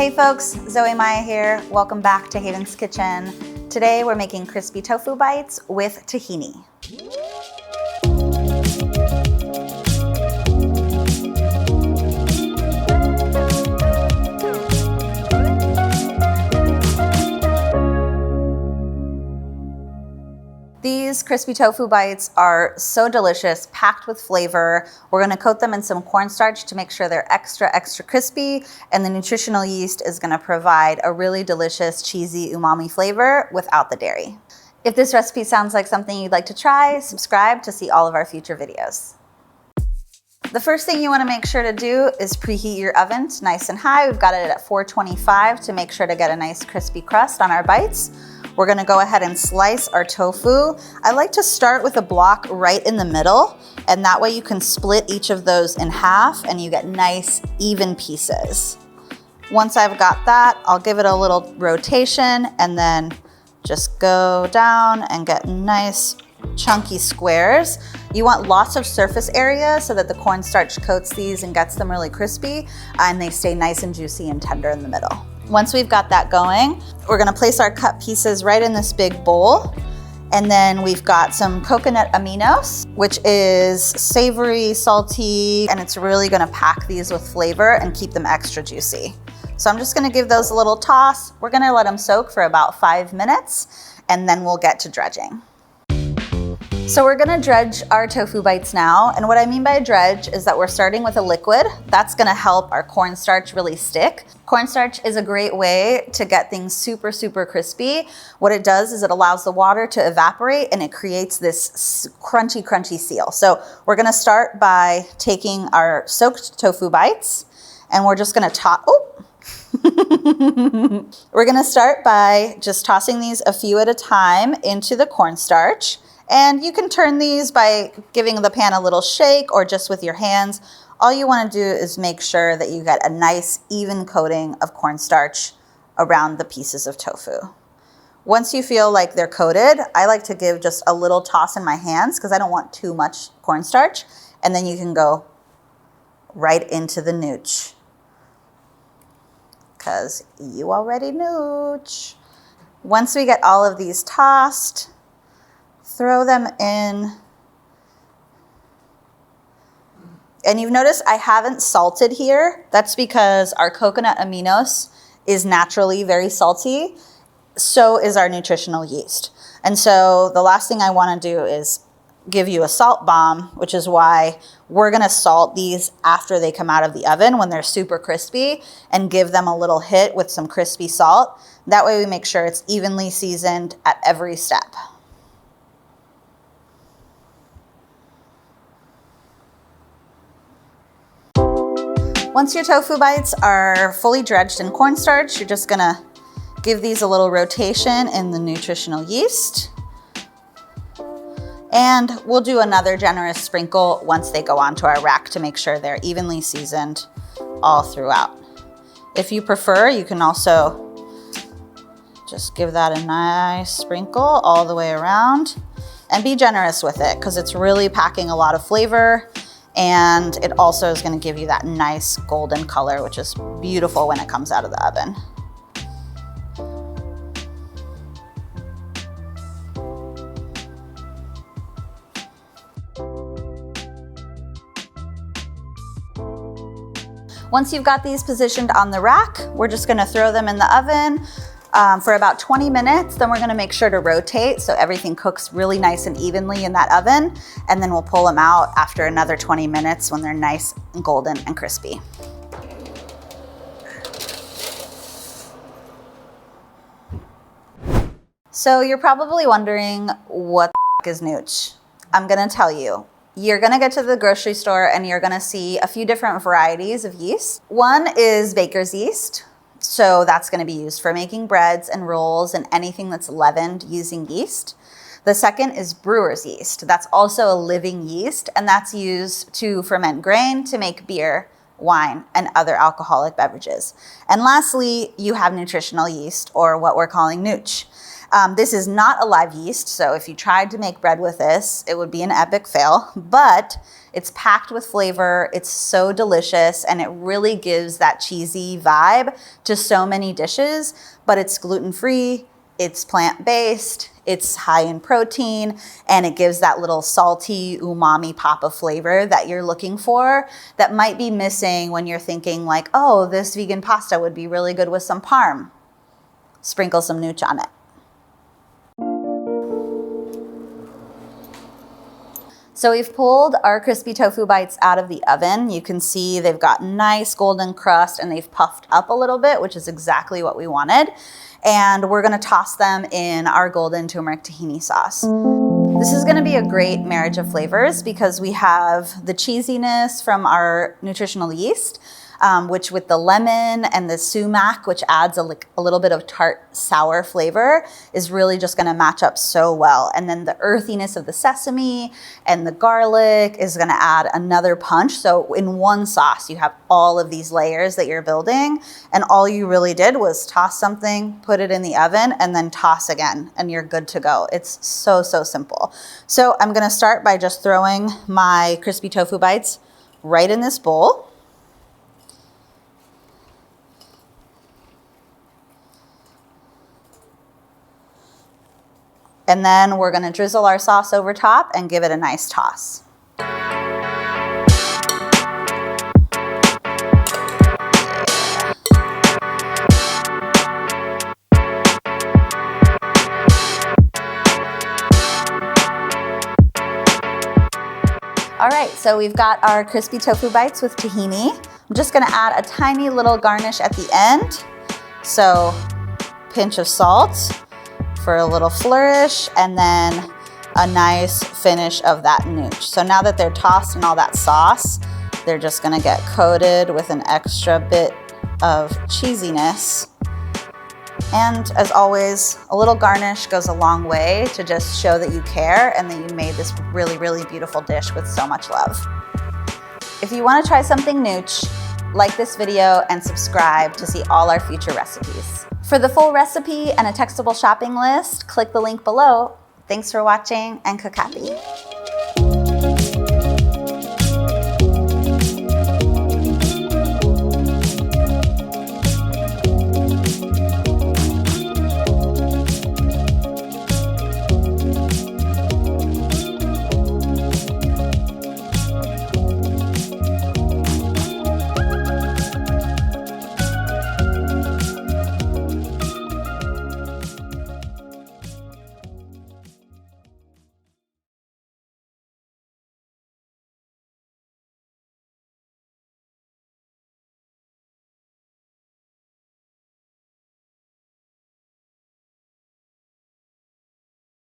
Hey folks, Zoe Maya here. Welcome back to Haven's Kitchen. Today we're making crispy tofu bites with tahini. These crispy tofu bites are so delicious, packed with flavor. We're gonna coat them in some cornstarch to make sure they're extra crispy, and the nutritional yeast is gonna provide a really delicious, cheesy umami flavor without the dairy. If this recipe sounds like something you'd like to try, subscribe to see all of our future videos. The first thing you wanna make sure to do is preheat your oven to nice and high. We've got it at 425 to make sure to get a nice crispy crust on our bites. We're gonna go ahead and slice our tofu. I like to start with a block right in the middle, and that way you can split each of those in half and you get nice, even pieces. Once I've got that, I'll give it a little rotation and then just go down and get nice, chunky squares. You want lots of surface area so that the cornstarch coats these and gets them really crispy, and they stay nice and juicy and tender in the middle. Once we've got that going, we're gonna place our cut pieces right in this big bowl. And then we've got some coconut aminos, which is savory, salty, and it's really gonna pack these with flavor and keep them extra juicy. So I'm just gonna give those a little toss. We're gonna let them soak for about 5 minutes, and then we'll get to dredging. So we're gonna dredge our tofu bites now. And what I mean by dredge is that we're starting with a liquid. That's gonna help our cornstarch really stick. Cornstarch is a great way to get things super crispy. What it does is it allows the water to evaporate and it creates this crunchy seal. So we're gonna start by taking our soaked tofu bites, and we're just gonna we're gonna start by just tossing these a few at a time into the cornstarch. And you can turn these by giving the pan a little shake or just with your hands. All you want to do is make sure that you get a nice even coating of cornstarch around the pieces of tofu. Once you feel like they're coated, I like to give just a little toss in my hands because I don't want too much cornstarch. And then you can go right into the nooch, because you already nooch. Once we get all of these tossed, throw them in. And you've noticed I haven't salted here. That's because our coconut aminos is naturally very salty. So is our nutritional yeast. And so the last thing I want to do is give you a salt bomb, which is why we're going to salt these after they come out of the oven when they're super crispy, and give them a little hit with some crispy salt. That way we make sure it's evenly seasoned at every step. Once your tofu bites are fully dredged in cornstarch, you're just gonna give these a little rotation in the nutritional yeast. And we'll do another generous sprinkle once they go onto our rack to make sure they're evenly seasoned all throughout. If you prefer, you can also just give that a nice sprinkle all the way around, and be generous with it because it's really packing a lot of flavor. And it also is going to give you that nice golden color, which is beautiful when it comes out of the oven. Once you've got these positioned on the rack, we're just going to throw them in the oven for about 20 minutes. Then we're gonna make sure to rotate so everything cooks really nice and evenly in that oven. And then we'll pull them out after another 20 minutes when they're nice and golden and crispy. So you're probably wondering, what the is nooch? I'm gonna tell you. You're gonna get to the grocery store and you're gonna see a few different varieties of yeast. One is baker's yeast. So that's going to be used for making breads and rolls and anything that's leavened using yeast. The second is brewer's yeast. That's also a living yeast, and that's used to ferment grain to make beer, wine, and other alcoholic beverages. And lastly, you have nutritional yeast, or what we're calling nooch. This is not a live yeast, so if you tried to make bread with this, it would be an epic fail, but it's packed with flavor. It's so delicious, and it really gives that cheesy vibe to so many dishes, but it's gluten-free, it's plant-based, it's high in protein, and it gives that little salty umami pop of flavor that you're looking for that might be missing when you're thinking like, oh, this vegan pasta would be really good with some parm. Sprinkle some nooch on it. So we've pulled our crispy tofu bites out of the oven. You can see they've got nice golden crust and they've puffed up a little bit, which is exactly what we wanted. And we're gonna toss them in our golden turmeric tahini sauce. This is gonna be a great marriage of flavors because we have the cheesiness from our nutritional yeast, which with the lemon and the sumac, which adds a little bit of tart sour flavor, is really just gonna match up so well. And then the earthiness of the sesame and the garlic is gonna add another punch. So in one sauce, you have all of these layers that you're building, and all you really did was toss something, put it in the oven, and then toss again, and you're good to go. It's so, so simple. So I'm gonna start by just throwing my crispy tofu bites right in this bowl. And then we're gonna drizzle our sauce over top and give it a nice toss. All right, so we've got our crispy tofu bites with tahini. I'm just gonna add a tiny little garnish at the end. So, pinch of salt for a little flourish, and then a nice finish of that nooch. So now that they're tossed in all that sauce, they're just gonna get coated with an extra bit of cheesiness. And as always, a little garnish goes a long way to just show that you care and that you made this really, really beautiful dish with so much love. If you wanna try something nooch, like this video and subscribe to see all our future recipes. For the full recipe and a textable shopping list, click the link below. Thanks for watching and cook happy.